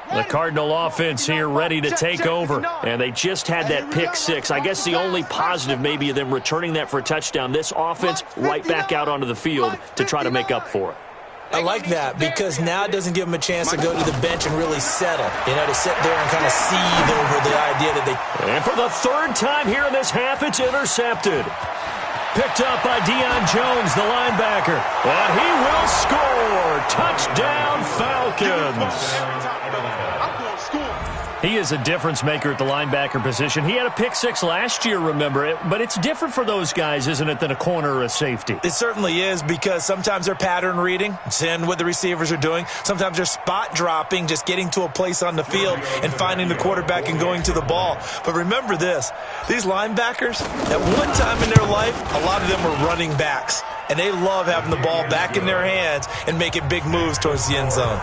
The Cardinal offense here ready to take over. And they just had that pick six. I guess the only positive maybe of them returning that for a touchdown. This offense right back out onto the field to try to make up for it. I like that because now it doesn't give them a chance to go to the bench and really settle. To sit there and kind of seethe over the idea that they... And for the third time here in this half, it's intercepted. Picked up by Deion Jones, the linebacker. And he will score. Touchdown, Falcons. He is a difference maker at the linebacker position. He had a pick six last year, remember it. But it's different for those guys, isn't it, than a corner or a safety? It certainly is because sometimes they're pattern reading, seeing what the receivers are doing. Sometimes they're spot dropping, just getting to a place on the field and finding the quarterback and going to the ball. But remember this, these linebackers, at one time in their life, a lot of them were running backs. And they love having the ball back in their hands and making big moves towards the end zone.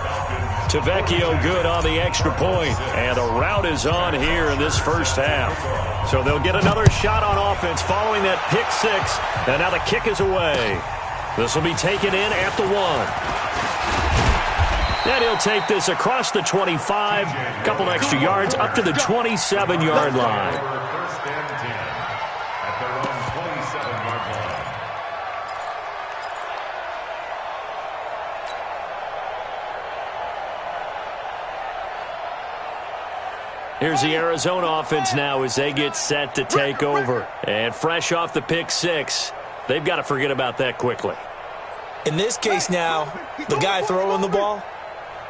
Tavecchio good on the extra point, and a rout is on here in this first half. So they'll get another shot on offense following that pick six, and now the kick is away. This will be taken in at the 1. And he'll take this across the 25, a couple extra yards up to the 27-yard line. Here's the Arizona offense now as they get set to take over. And fresh off the pick six, they've got to forget about that quickly. In this case now, the guy throwing the ball,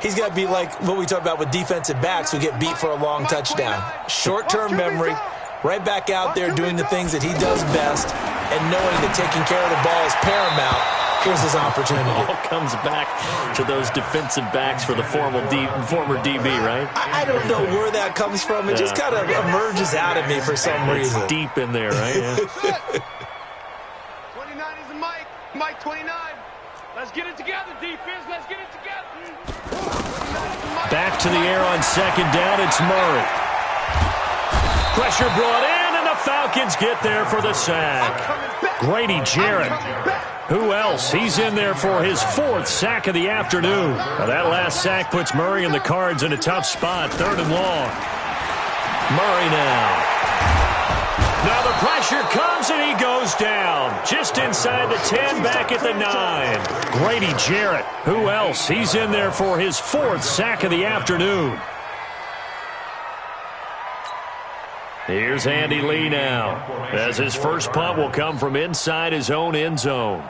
he's got to be like what we talked about with defensive backs who get beat for a long touchdown. Short-term memory, right back out there doing the things that he does best, and knowing that taking care of the ball is paramount. Here's his opportunity. It all comes back to those defensive backs for the former DB, right? I don't know where that comes from. It just kind of emerges out of me for some reason. It's deep in there, right? Yeah. 29 is the Mike. Mike 29. Let's get it together, defense. Let's get it together. Back to the air on second down. It's Murray. Pressure brought in, and the Falcons get there for the sack. Grady Jarrett. Who else? He's in there for his 4th sack of the afternoon. Now that last sack puts Murray and the Cards in a tough spot. 3rd and long. Murray now. Now the pressure comes and he goes down. Just inside the 10, back at the 9. Grady Jarrett. Who else? He's in there for his 4th sack of the afternoon. Here's Andy Lee now, as his first punt will come from inside his own end zone.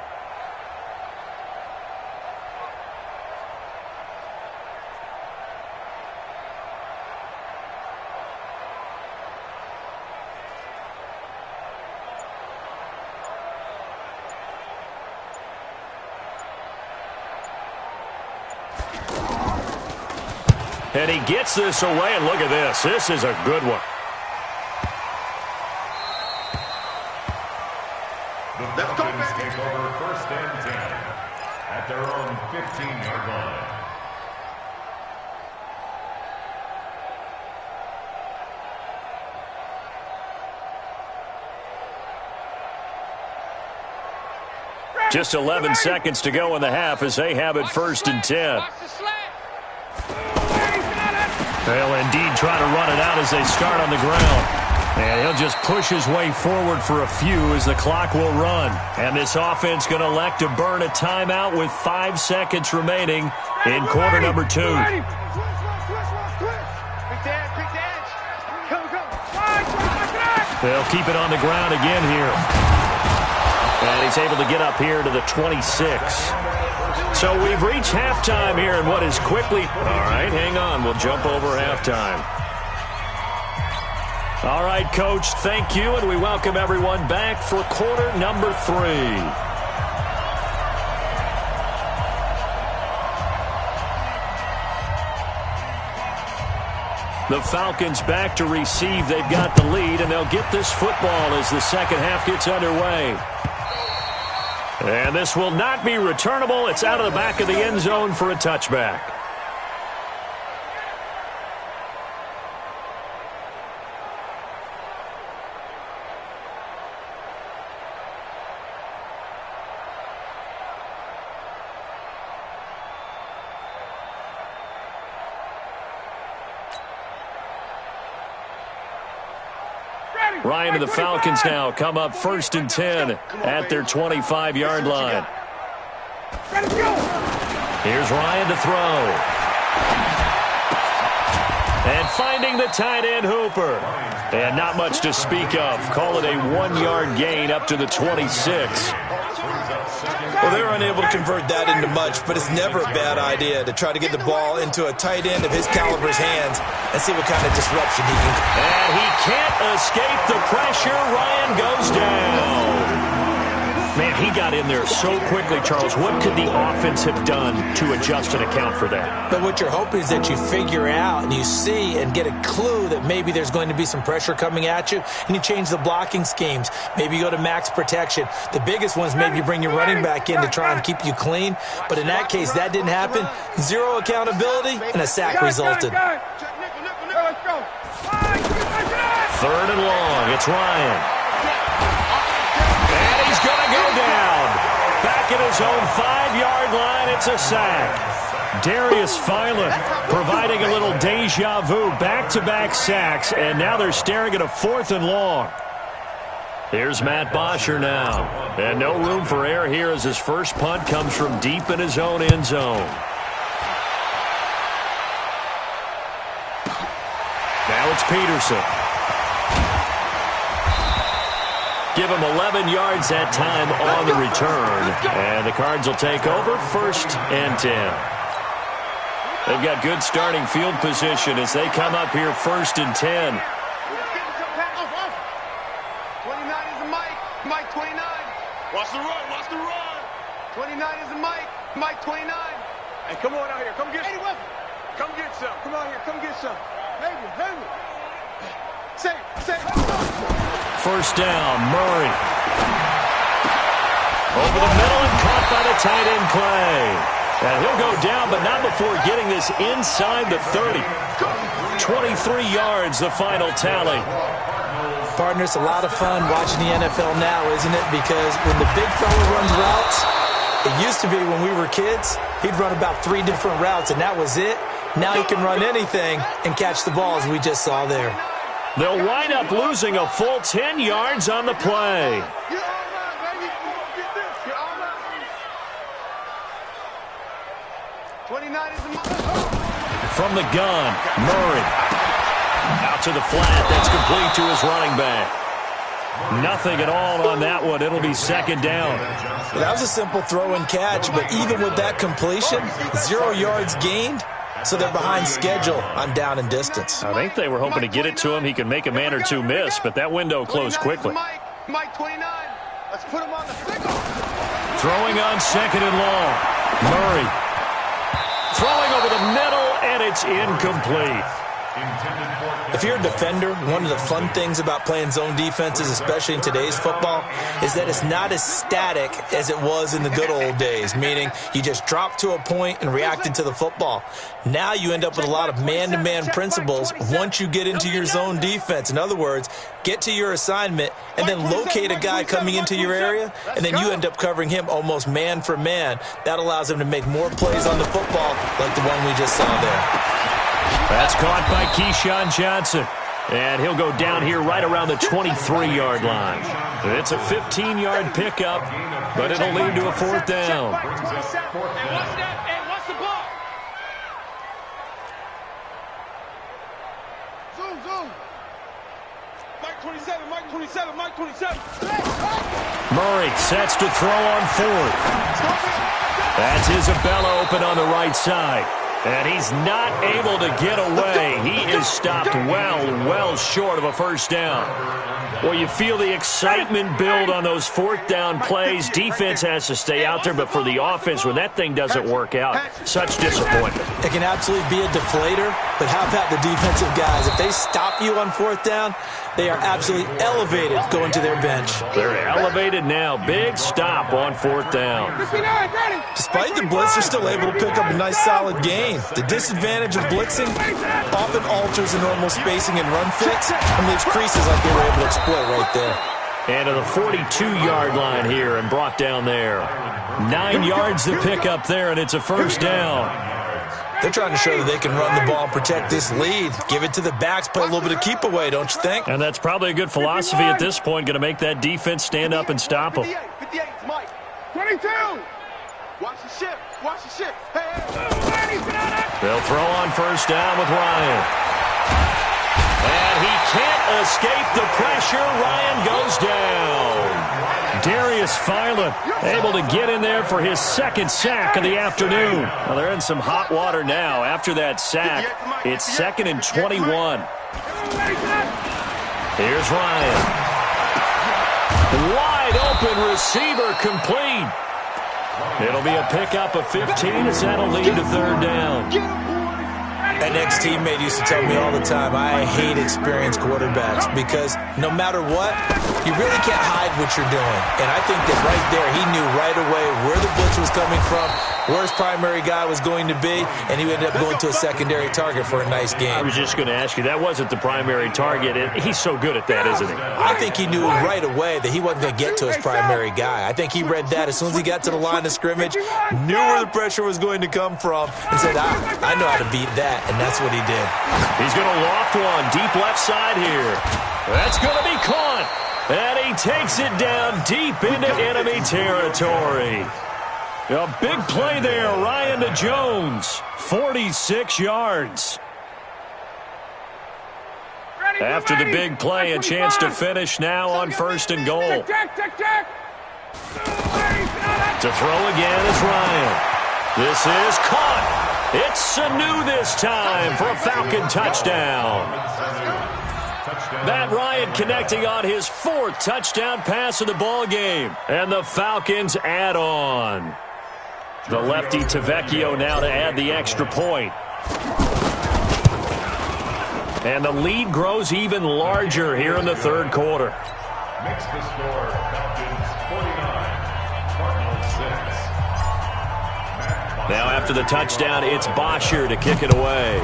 And he gets this away, and look at this. This is a good one. The Falcons take over 1st and 10 at their own 15-yard line. Just 11 seconds to go in the half as they have it 1st and 10. They'll indeed try to run it out as they start on the ground. And he'll just push his way forward for a few as the clock will run. And this offense going to elect to burn a timeout with 5 seconds remaining in quarter number 2. They'll keep it on the ground again here. And he's able to get up here to the 26. So we've reached halftime here in what is quickly... All right, hang on. We'll jump over halftime. All right, Coach, thank you, and we welcome everyone back for quarter number 3. The Falcons back to receive. They've got the lead, and they'll get this football as the second half gets underway. And this will not be returnable. It's out of the back of the end zone for a touchback. Ryan and the Falcons now come up 1st and 10 at their 25-yard line. Here's Ryan to throw. And finding the tight end Hooper. And not much to speak of. Call it a 1-yard gain up to the 26. Well, they were unable to convert that into much, but it's never a bad idea to try to get the ball into a tight end of his caliber's hands and see what kind of disruption he can. And he can't escape the pressure. Ryan goes down. Man, he got in there so quickly, Charles. What could the offense have done to adjust and account for that? But what you're hoping is that you figure out and you see and get a clue that maybe there's going to be some pressure coming at you, and you change the blocking schemes. Maybe you go to max protection. The biggest one is maybe you bring your running back in to try and keep you clean. But in that case, that didn't happen. Zero accountability, and a sack resulted. 3rd and long. It's Ryan. And he's going to go down. Back at his own 5-yard line, it's a sack. Darius Philon providing a little deja vu. Back-to-back sacks, and now they're staring at a 4th and long. Here's Matt Bosher now. And no room for error here as his first punt comes from deep in his own end zone. Now it's Peterson. Give him 11 yards that time on the return. And the Cards will take over 1st and 10. They've got good starting field position as they come up here 1st and 10. 29 is a Mike. Mike 29. Watch the run. Watch the run. 29 is a Mike. Mike 29. Hey, come on out here. Come get some. Come get some. Come out here. Come get some. Hang it. Say it. 1st down, Murray. Over the middle and caught by the tight end Clay. And he'll go down, but not before getting this inside the 30. 23 yards, the final tally. Partner, it's a lot of fun watching the NFL now, isn't it? Because when the big fella runs routes, it used to be when we were kids, he'd run about 3 different routes, and that was it. Now he can run anything and catch the ball, as we just saw there. They'll wind up losing a full 10 yards on the play. From the gun, Murray. Out to the flat. That's complete to his running back. Nothing at all on that one. It'll be 2nd down. Well, that was a simple throw and catch, but even with that completion, 0 yards gained. So they're behind schedule on down and distance. I think they were hoping to get it to him. He could make a man or two miss, but that window closed quickly. Mike 29. Let's put him on the finger. Throwing on 2nd and long. Murray. Throwing over the middle, and it's incomplete. If you're a defender, one of the fun things about playing zone defenses, especially in today's football, is that it's not as static as it was in the good old days, meaning you just dropped to a point and reacted to the football. Now you end up with a lot of man-to-man principles once you get into your zone defense. In other words, get to your assignment and then locate a guy coming into your area, and then you end up covering him almost man for man. That allows him to make more plays on the football like the one we just saw there. That's caught by Keyshawn Johnson. And he'll go down here right around the 23-yard line. It's a 15-yard pickup, but it'll lead to a 4th down. And what's the ball? Zoom. Mike 27, Mike 27, Mike 27. Murray sets to throw on 4th. That's Isabella open on the right side. And he's not able to get away. He is stopped well short of a 1st down. Well, you feel the excitement build on those 4th down plays. Defense has to stay out there, but for the offense, when that thing doesn't work out, such disappointment. It can absolutely be a deflator, but how about the defensive guys? If they stop you on 4th down, they are absolutely elevated going to their bench. They're elevated now. Big stop on 4th down. Despite the blitz, they're still able to pick up a nice solid gain. The disadvantage of blitzing often alters the normal spacing and run fits and leaves creases like they were able to exploit right there. And to the 42-yard line here and brought down there. 9 yards to pick up there, and it's a 1st down. They're trying to show that they can run the ball and protect this lead. Give it to the backs, play a little bit of keep away, don't you think? And that's probably a good philosophy at this point, going to make that defense stand up and stop them. 58, Mike. 22. Watch the ship. Watch the ship. Hey. They'll throw on first down with Ryan. And he can't escape the pressure. Ryan goes down. Darius Philon able to get in there for his second sack of the afternoon. Well, they're in some hot water now. After that sack, it's 2nd and 21. Here's Ryan. Wide open receiver complete. It'll be a pickup of 15 as that'll lead to third down. An ex-teammate used to tell me all the time, I hate experienced quarterbacks because no matter what, you really can't hide what you're doing. And I think that right there, he knew right away where the blitz was coming from, where his primary guy was going to be, and he ended up going to a secondary target for a nice game. I was just going to ask you, that wasn't the primary target, and he's so good at that, isn't he? I think he knew right away that he wasn't going to get to his primary guy. I think he read that as soon as he got to the line of scrimmage, knew where the pressure was going to come from, and said, I know how to beat that. And that's what he did. He's going to loft one deep left side here. That's going to be caught. And he takes it down deep into enemy territory. A big play there, Ryan to Jones. 46 yards. After the big play, a chance to finish now on 1st and goal. To throw again is Ryan. This is caught. It's Sanu this time for a Falcon touchdown. Matt Ryan connecting on his 4th touchdown pass of the ball game. And the Falcons add on. The lefty Tavecchio now to add the extra point. And the lead grows even larger here in the 3rd quarter. Makes the score Falcons 49, Cardinals 6. Now after the touchdown, it's Bosher to kick it away.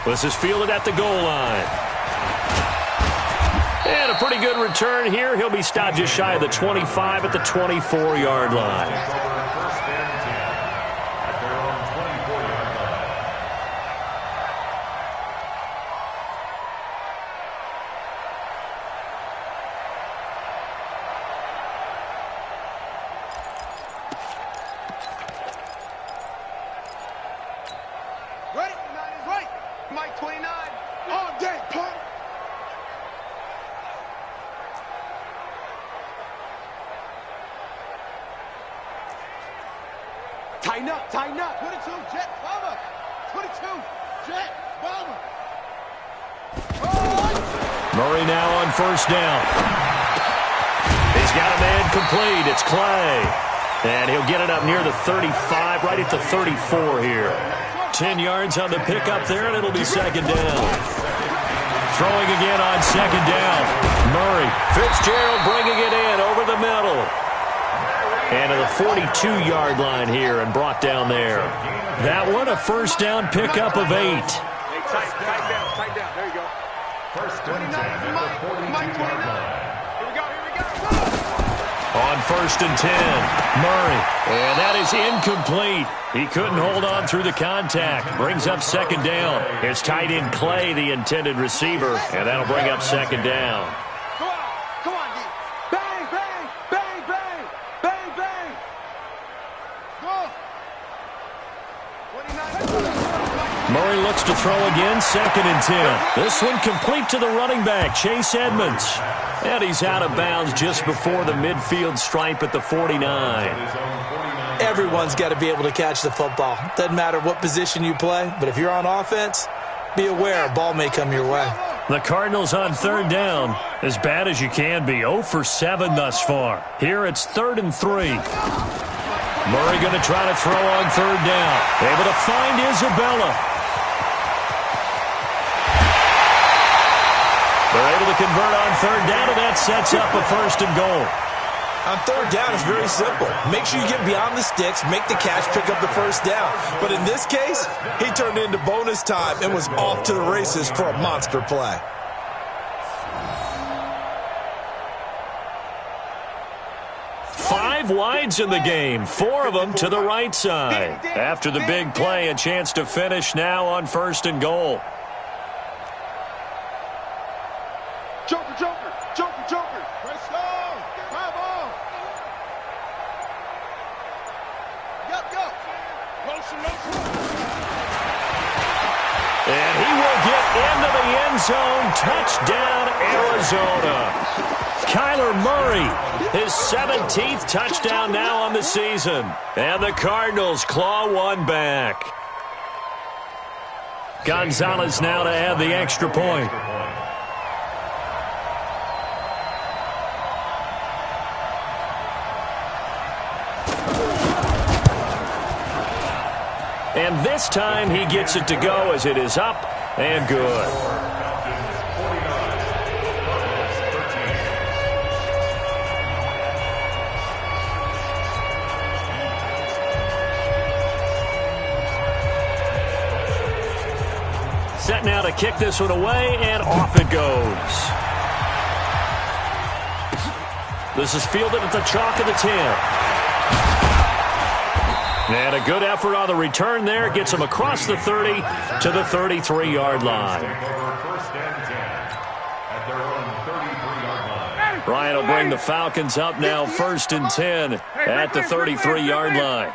This is fielded at the goal line. And a pretty good return here. He'll be stopped just shy of the 25 at the 24-yard line. Mike 29. All day, punk. Tighten up, tighten up. 22, Jet, bomber. 22, Jet, bomber. Murray now on first down. He's got a man complete. It's Clay. And he'll get it up near the 35, right at the 34 here. 10 yards on the pickup there, and it'll be second down. Throwing again on second down. Murray. Fitzgerald bringing it in over the middle. And to the 42-yard line here and brought down there. That one a first down pickup of 8. Hey, tight down. There you go. First and 10 at the 42-yard line. Here we go. On first and 10, Murray. And that is incomplete. He couldn't hold on through the contact. Brings up second down. It's tight end Clay, the intended receiver, and that'll bring up second down. Come on, D. Bang, bang, bang, bang, bang, bang. Go. 29. Murray looks to throw again, second and 10. This one complete to the running back, Chase Edmonds. And he's out of bounds just before the midfield stripe at the 49. Everyone's got to be able to catch the football. Doesn't matter what position you play, but if you're on offense, be aware a ball may come your way. The Cardinals on third down, as bad as you can be, 0 for 7 thus far. Here it's 3rd and 3. Murray going to try to throw on third down. Able to find Isabella. They're able to convert on third down, and that sets up a 1st and goal. On third down, it's very simple. Make sure you get beyond the sticks, make the catch, pick up the first down. But in this case, he turned into bonus time and was off to the races for a monster play. 5 wides in the game, 4 of them to the right side. After the big play, a chance to finish now on 1st and goal. Joker, Joker, Joker, Joker. Let's go. Bravo. Go. Motion. And he will get into the end zone. Touchdown, Arizona. Kyler Murray, his 17th touchdown now on the season. And the Cardinals claw one back. Gonzalez now to add the extra point. And this time he gets it to go as it is up and good. Set now to kick this one away, and off it goes. This is fielded at the chalk of the 10. And a good effort on the return there. Gets him across the 30 to the 33-yard line. Ryan will bring the Falcons up now 1st and 10 at the 33-yard line.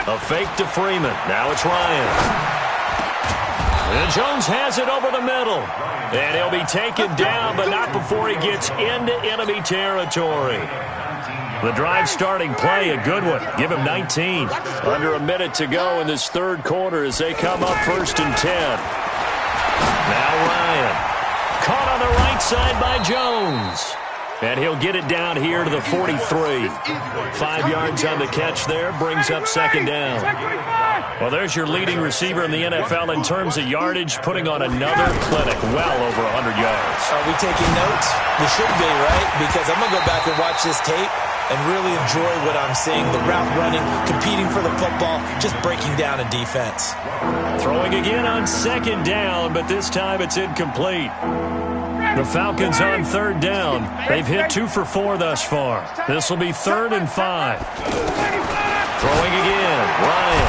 A fake to Freeman. Now it's Ryan. And Jones has it over the middle. And he'll be taken down, but not before he gets into enemy territory. The drive starting play, a good one. Give him 19. Under a minute to go in this 3rd quarter as they come up 1st and 10. Now Ryan. Caught on the right side by Jones. And he'll get it down here to the 43. 5 yards on the catch there. Brings up 2nd down. Well, there's your leading receiver in the NFL in terms of yardage, putting on another clinic, well over 100 yards. Are we taking notes? We should be, right? Because I'm going to go back and watch this tape and really enjoy what I'm seeing. The route running, competing for the football, just breaking down a defense. Throwing again on 2nd down, but this time it's incomplete. The Falcons on 3rd down. They've hit 2 for 4 thus far. This will be 3rd and 5. Throwing again, Ryan.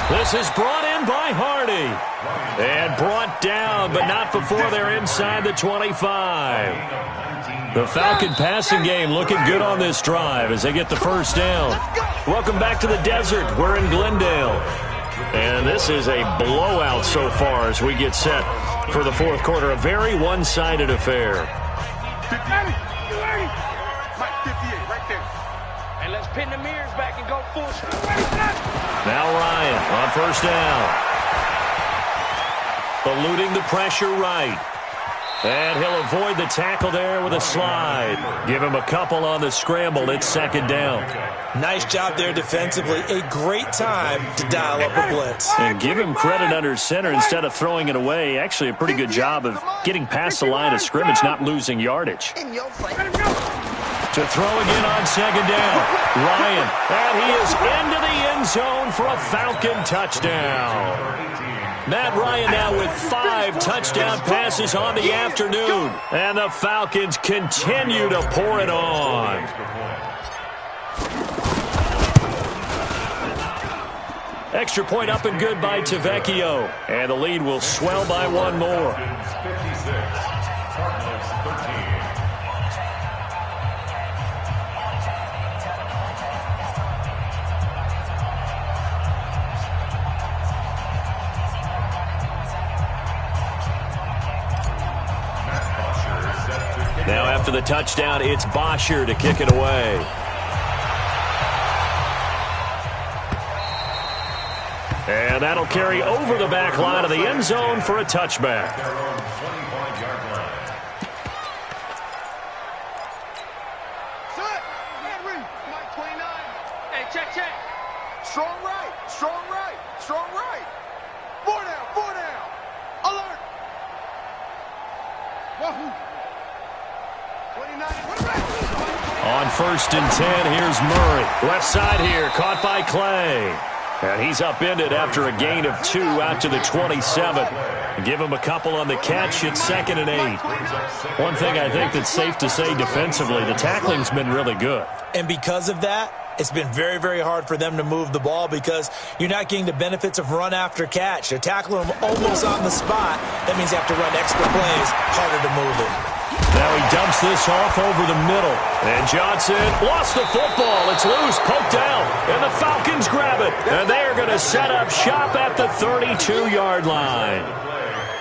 This is brought in by Hardy. And brought down, but not before they're inside the 25. The Falcon passing game looking good on this drive as they get the 1st down. Welcome back to the desert. We're in Glendale. And this is a blowout so far as we get set for the 4th quarter. A very one-sided affair. 50. Mike, 58, right there. And let's pin the mirrors back and go full speed. Now Ryan on 1st down. Eluding the pressure right. And he'll avoid the tackle there with a slide. Give him a couple on the scramble. It's 2nd down. Nice job there defensively. A great time to dial up a blitz. And give him credit under center instead of throwing it away. Actually a pretty good job of getting past the line of scrimmage, not losing yardage. To throw again on 2nd down. Ryan. And he is into the end zone for a Falcon touchdown. Matt Ryan now with 5 touchdown passes on the afternoon. And the Falcons continue to pour it on. Extra point up and good by Tavecchio. And the lead will swell by 1 more. Now after the touchdown, it's Bosher to kick it away. And that'll carry over the back line of the end zone for a touchback. Mike 29. Hey, check. Strong right. 4 down. Alert. Wahoo. 29. On 1st and 10, here's Murray. Left side here, caught by Clay. And he's upended after a gain of 2 out to the 27. Give him a couple on the catch. It's 2nd and 8. One thing I think that's safe to say defensively, the tackling's been really good. And because of that, it's been very, very hard for them to move the ball because you're not getting the benefits of run after catch. They're tackling them almost on the spot. That means you have to run extra plays, harder to move it. Now he dumps this off over the middle. And Johnson lost the football. It's loose, poked out, and the Falcons grab it. And they're going to set up shop at the 32-yard line.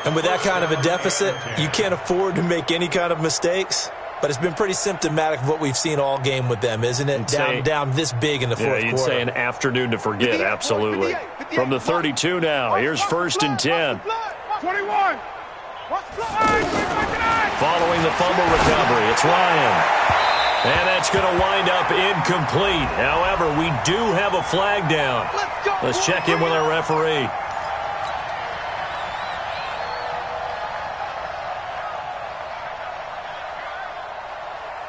And with that kind of a deficit, you can't afford to make any kind of mistakes. But it's been pretty symptomatic of what we've seen all game with them, isn't it? Down this big in the fourth quarter. You'd say an afternoon to forget, absolutely. From the 32 now, here's 1st and 10. 21. Following the fumble recovery, it's Ryan. And that's going to wind up incomplete. However, we do have a flag down. Let's check in with our referee.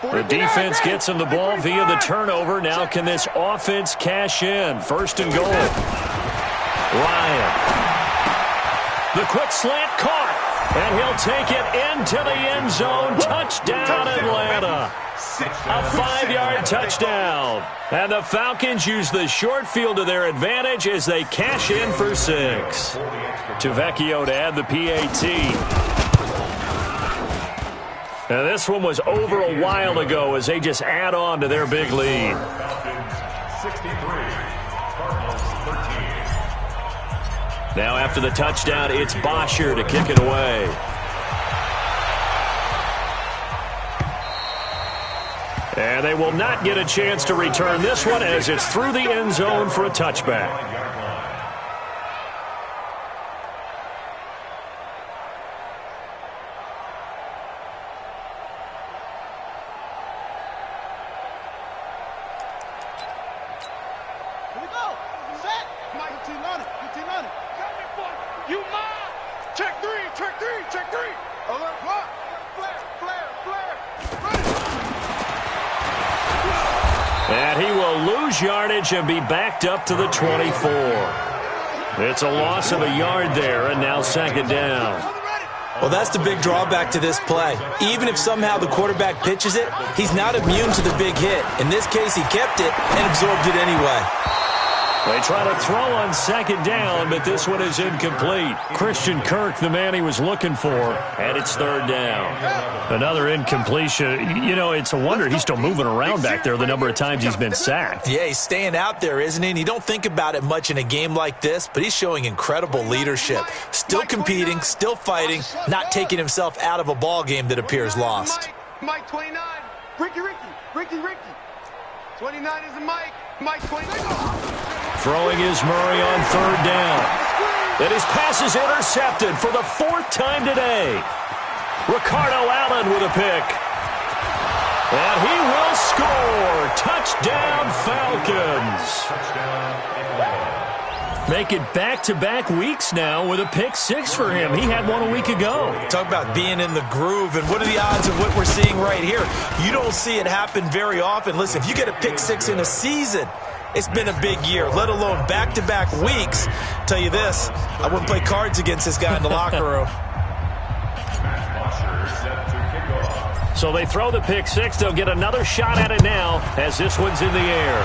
The defense gets him the ball via the turnover. Now can this offense cash in? 1st and goal. Ryan. The quick slant caught. And he'll take it into the end zone. Touchdown, Atlanta. A 5-yard touchdown. And the Falcons use the short field to their advantage as they cash in for 6. To Vecchio to add the PAT. Now, this one was over a while ago as they just add on to their big lead. Now, after the touchdown, it's Bosher to kick it away. And they will not get a chance to return this one as it's through the end zone for a touchback. And he will lose yardage and be backed up to the 24. It's a loss of a yard there, and now 2nd down. Well, that's the big drawback to this play. Even if somehow the quarterback pitches it, he's not immune to the big hit. In this case, he kept it and absorbed it anyway. They try to throw on 2nd down, but this one is incomplete. Christian Kirk, the man he was looking for, and it's 3rd down. Another incompletion. You know, it's a wonder he's still moving around back there the number of times he's been sacked. Yeah, he's staying out there, isn't he? And you don't think about it much in a game like this, but he's showing incredible leadership. Still competing, still fighting, not taking himself out of a ball game that appears lost. Mike 29. Ricky. 29 is a Mike. Mike 29. Throwing is Murray on 3rd down. And his pass is intercepted for the 4th time today. Ricardo Allen with a pick. And he will score. Touchdown, Falcons. Make it back-to-back weeks now with a pick 6 for him. He had one a week ago. Talk about being in the groove, and what are the odds of what we're seeing right here? You don't see it happen very often. Listen, if you get a pick 6 in a season, it's been a big year, let alone back-to-back weeks. Tell you this, I wouldn't play cards against this guy in the locker room. So they throw the pick 6. They'll get another shot at it now as this one's in the air.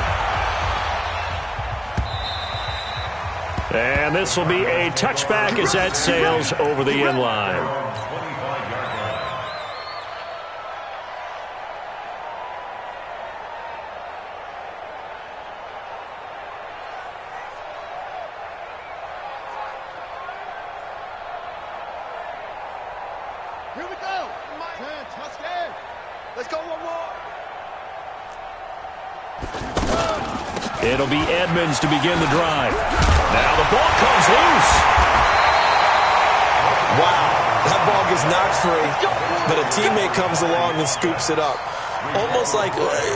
And this will be a touchback as that sails over the end line. Here we go. Touchdown. Let's go one more. It'll be Edmonds to begin the drive. Now the ball comes loose. Wow, that ball gets knocked free, but a teammate comes along and scoops it up.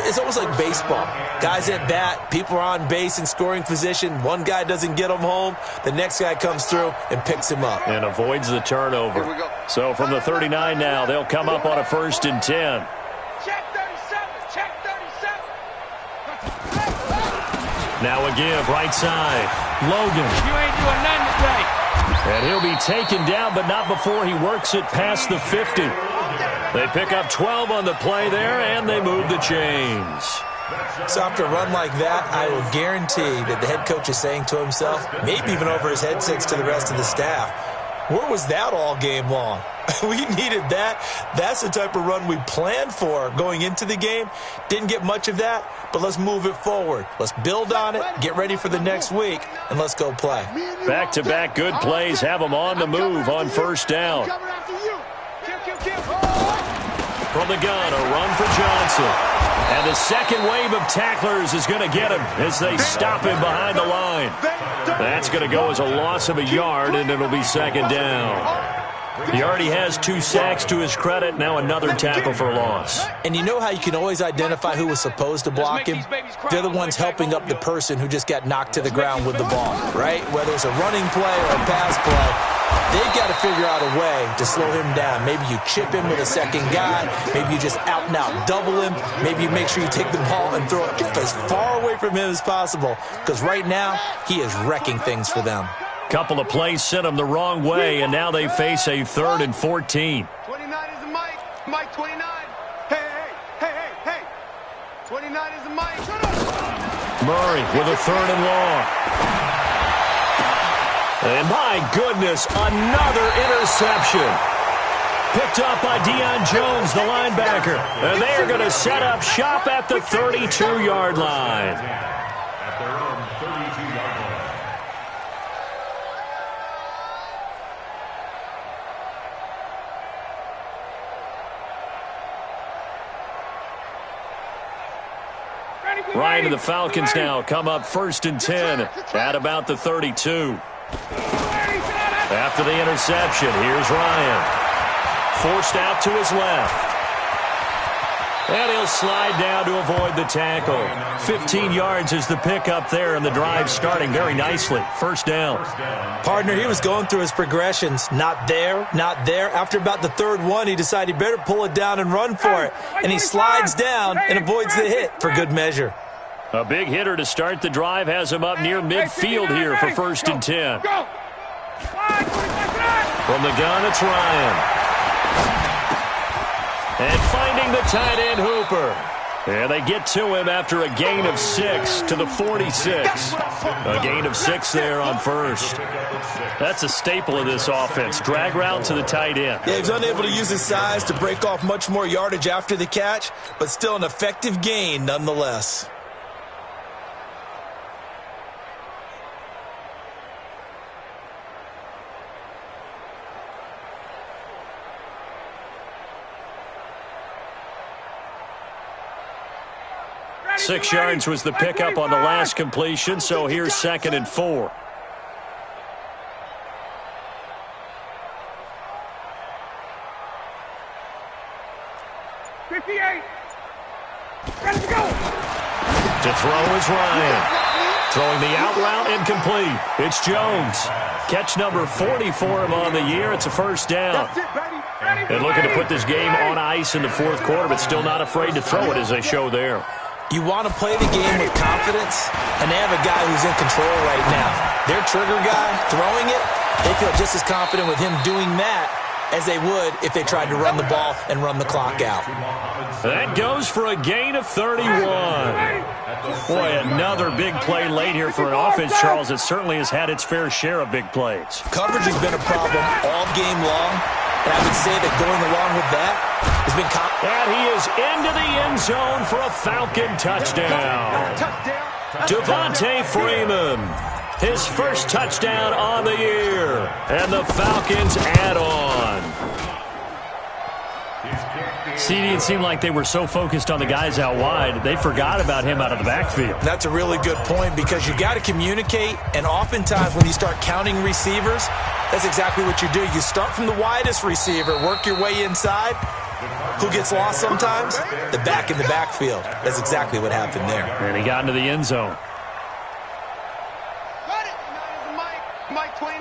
It's almost like baseball. Guys at bat, people are on base in scoring position. One guy doesn't get him home. The next guy comes through and picks him up. And avoids the turnover. So from the 39 now, they'll come up on a 1st and 10. Check 37. Now a give, right side. Logan. You ain't doing nothing today. And he'll be taken down, but not before he works it past the 50. They pick up 12 on the play there, and they move the chains. So after a run like that, I will guarantee that the head coach is saying to himself, maybe even over his headsets to the rest of the staff, where was that all game long? We needed that. That's the type of run we planned for going into the game. Didn't get much of that, but let's move it forward. Let's build on it, get ready for the next week, and let's go play. Back-to-back good plays have them on the move on first down. From the gun, a run for Johnson. And the second wave of tacklers is going to get him as they stop him behind the line. That's going to go as a loss of a yard, and it'll be second down. He already has 2 sacks to his credit. Now another tackle for loss. And you know how you can always identify who was supposed to block him? They're the ones helping up the person who just got knocked to the ground with the ball, right? Whether it's a running play or a pass play, they've got to figure out a way to slow him down. Maybe you chip him with a second guy. Maybe you just out-and-out double him. Maybe you make sure you take the ball and throw it as far away from him as possible. Because right now, he is wrecking things for them. Couple of plays sent them the wrong way, and now they face a 3rd and 14. 29 is the Mike. Mike 29. Hey. 29 is the Mike. Murray with a 3rd and long. And my goodness, another interception. Picked up by Deion Jones, the linebacker. And they are going to set up shop at the 32-yard line. At their own 32-yard line. Ryan and the Falcons now come up 1st and 10 at about the 32. After the interception, here's Ryan. Forced out to his left. And he'll slide down to avoid the tackle. 15 yards is the pickup there, and the drive starting very nicely. First down. Partner, he was going through his progressions. Not there, not there. After about the 3rd one, he decided he better pull it down and run for it. And he slides down and avoids the hit for good measure. A big hitter to start the drive has him up near midfield here for 1st and 10. From the gun, it's Ryan. And finding the tight end, Hooper. And they get to him after a gain of 6 to the 46. A gain of 6 there on first. That's a staple of this offense. Drag route to the tight end. Yeah, he was unable to use his size to break off much more yardage after the catch, but still an effective gain nonetheless. Six yards was the pickup on the last completion, so here's 2nd and 4. Ready to go. To throw is Ryan. Throwing the out route incomplete. It's Jones. Catch number 40 for him on the year. It's a first down. And looking to put this game on ice in the 4th quarter, but still not afraid to throw it as they show there. You want to play the game with confidence, and they have a guy who's in control right now. Their trigger guy, throwing it, they feel just as confident with him doing that as they would if they tried to run the ball and run the clock out. That goes for a gain of 31. Boy, another big play late here for an offense, Charles, that certainly has had its fair share of big plays. Coverage has been a problem all game long, and I would say that going along with that has been... And he is into the end zone for a Falcon touchdown. Devontae Freeman, his first touchdown on the year, and the Falcons add on. See, it seemed like they were so focused on the guys out wide, they forgot about him out of the backfield. That's a really good point because you got to communicate, and oftentimes when you start counting receivers, that's exactly what you do. You start from the widest receiver, work your way inside. Who gets lost sometimes? The back in the backfield. That's exactly what happened there. And he got into the end zone. Mike 29.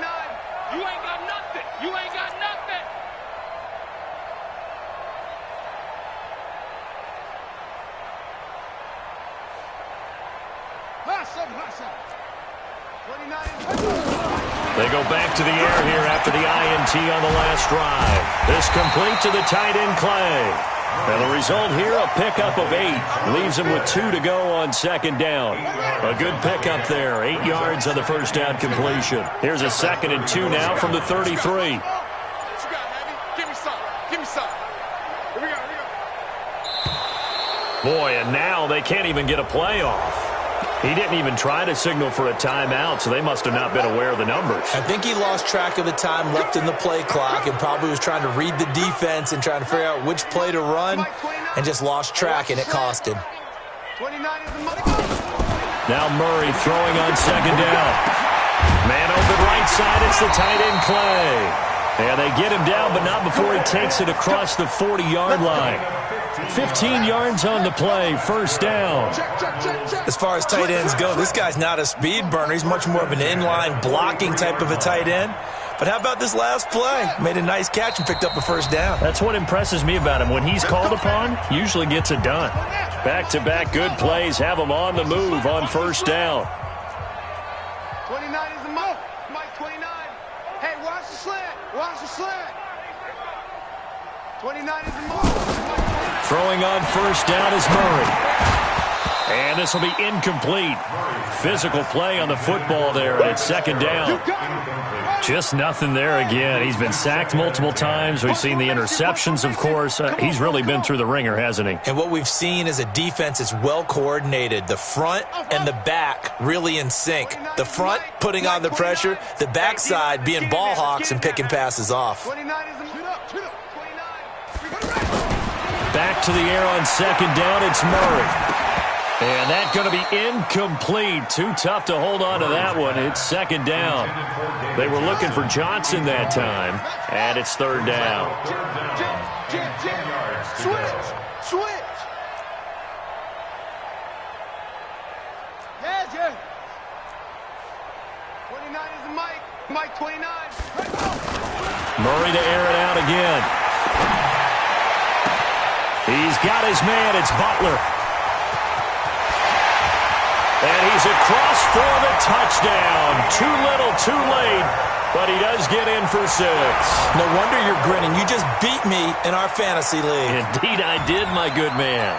You ain't got nothing. You ain't got nothing. They go back to the air here after the INT on the last drive. This complete to the tight end, Clay. And the result here, a pickup of 8. Leaves him with 2 to go on second down. A good pickup there. 8 yards on the first down completion. Here's a 2nd and 2 now from the 33. Boy, and now they can't even get a play off. He didn't even try to signal for a timeout, so they must have not been aware of the numbers. I think he lost track of the time left in the play clock and probably was trying to read the defense and trying to figure out which play to run and just lost track, and it cost him. Now Murray throwing on second down. Man open right side, it's the tight end Clay. And they get him down, but not before he takes it across the 40-yard line. 15 yards on the play, first down. As far as tight ends go, this guy's not a speed burner. He's much more of an inline blocking type of a tight end. But how about this last play? Made a nice catch and picked up a first down. That's what impresses me about him. When he's called upon, usually gets it done. Back-to-back good plays have him on the move on first down. 29 is the Mike. Mike 29. Hey, watch the slant. Watch the slant. 29 is the Mike. Throwing on first down is Murray. And this will be incomplete. Physical play on the football there, and it's second down. Just nothing there again. He's been sacked multiple times. We've seen the interceptions, of course. He's really been through the ringer, hasn't he? And what we've seen is a defense that's well coordinated. The front and the back really in sync. The front putting on the pressure, the backside being ball hawks and picking passes off. Back to the air on second down, it's Murray. And that's going to be incomplete. Too tough to hold on to that one. It's second down. They were looking for Johnson that time, and it's third down. Switch. Yeah. 29 is the Mike. Mike 29. Murray to air it out again. He's got his man. It's Butler. And he's across for the touchdown. Too little, too late, but he does get in for 6. No wonder you're grinning. You just beat me in our fantasy league. Indeed I did, my good man.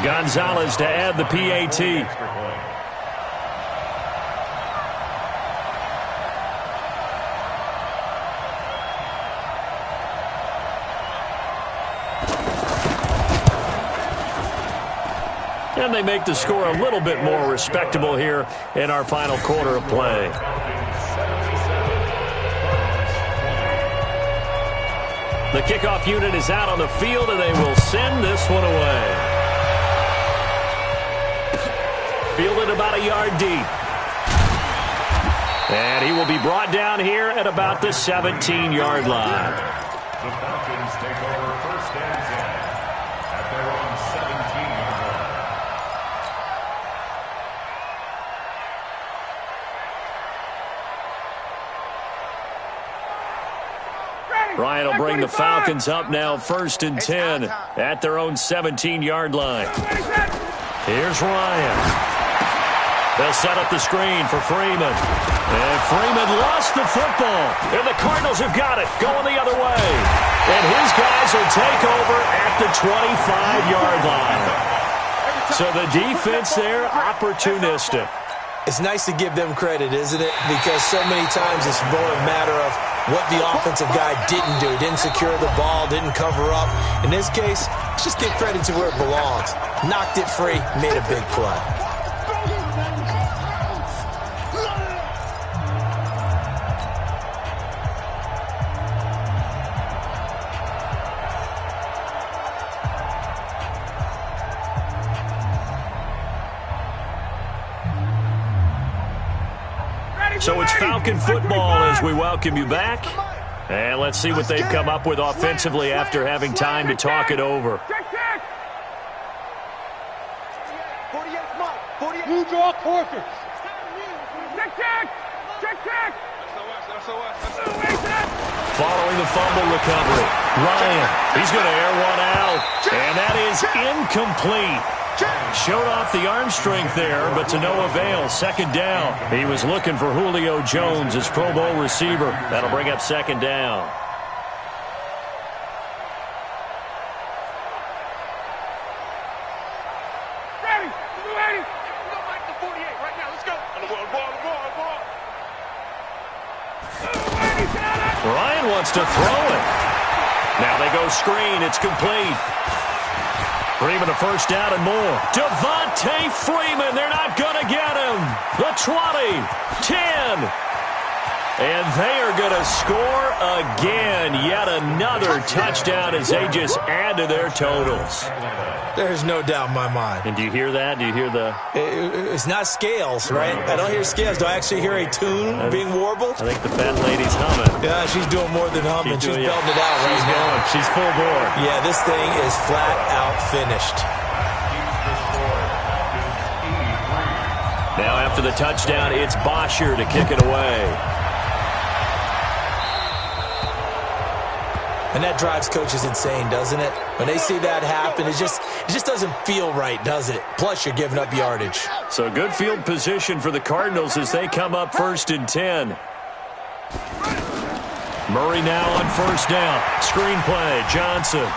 Gonzalez to add the PAT. And they make the score a little bit more respectable here in our final quarter of play. The kickoff unit is out on the field, and they will send this one away. Fielded about a yard deep. And he will be brought down here at about the 17-yard line. The Falcons take over first and 10 at their own 17-yard line. Ryan will bring the Falcons up now first and 10 at their own 17-yard line. Here's Ryan. They'll set up the screen for Freeman. And Freeman lost the football. And the Cardinals have got it, going the other way. And his guys will take over at the 25-yard line. So the defense there, opportunistic. It's nice to give them credit, isn't it? Because so many times it's more a matter of what the offensive guy didn't do. Didn't secure the ball, didn't cover up. In this case, let's just give credit to where it belongs. Knocked it free, made a big play. So it's Falcon football as we welcome you back. And let's see what they've come up with offensively after having time to talk it over. You draw quarters. Following the fumble recovery, Ryan, he's going to air one out. And that is incomplete. Showed off the arm strength there, but to no avail. Second down. He was looking for Julio Jones, his Pro Bowl receiver. That'll bring up second down. Ryan wants to throw it. Now they go screen. It's complete. Freeman a first down and more. Devontae Freeman. They're not going to get him. The 20, 10. And they are going to score again. Yet another touchdown as they just add to their totals. There's no doubt in my mind. And do you hear that? Do you hear the... It's not scales, right? I don't hear scales. Do I actually hear a tune being warbled? I think the fat lady's humming. Yeah, she's doing more than humming. She's belting it out right now. She's going. She's full bore. Yeah, this thing is flat out finished. Now after the touchdown, it's Bosher to kick it away. And that drives coaches insane, doesn't it? When they see that happen, it just doesn't feel right, does it? Plus, you're giving up yardage. So good field position for the Cardinals as they come up 1st and 10. Murray now on first down. Screen play, Johnson.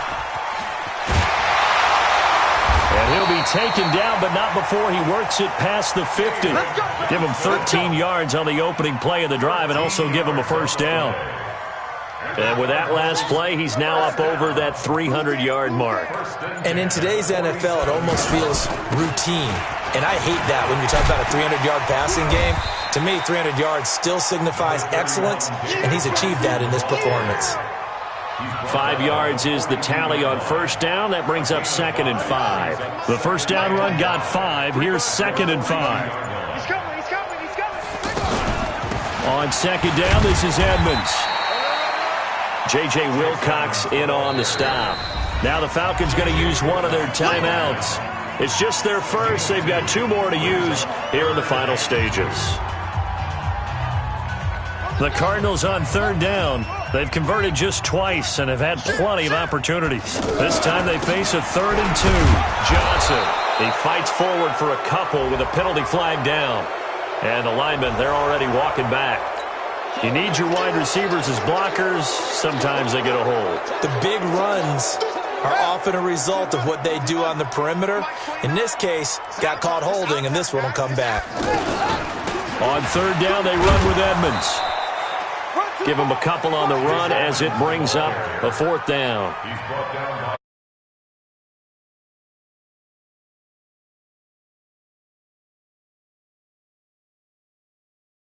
And he'll be taken down, but not before he works it past the 50. Give him 13 yards on the opening play of the drive and also give him a first down. And with that last play, he's now up over that 300-yard mark. And in today's NFL, it almost feels routine. And I hate that when you talk about a 300-yard passing game. To me, 300 yards still signifies excellence, and he's achieved that in this performance. 5 yards is the tally on first down. That brings up 2nd and 5. The first down run got 5. Here's 2nd and 5. He's coming. On second down, this is Edmonds. J.J. Wilcox in on the stop. Now the Falcons going to use one of their timeouts. It's just their first. They've got 2 more to use here in the final stages. The Cardinals on third down. They've converted just twice and have had plenty of opportunities. This time they face a 3rd and 2. Johnson, he fights forward for a couple with a penalty flag down. And the linemen, they're already walking back. You need your wide receivers as blockers. Sometimes they get a hold. The big runs are often a result of what they do on the perimeter. In this case, got caught holding, and this one will come back. On third down, they run with Edmonds. Give him a couple on the run as it brings up a 4th down.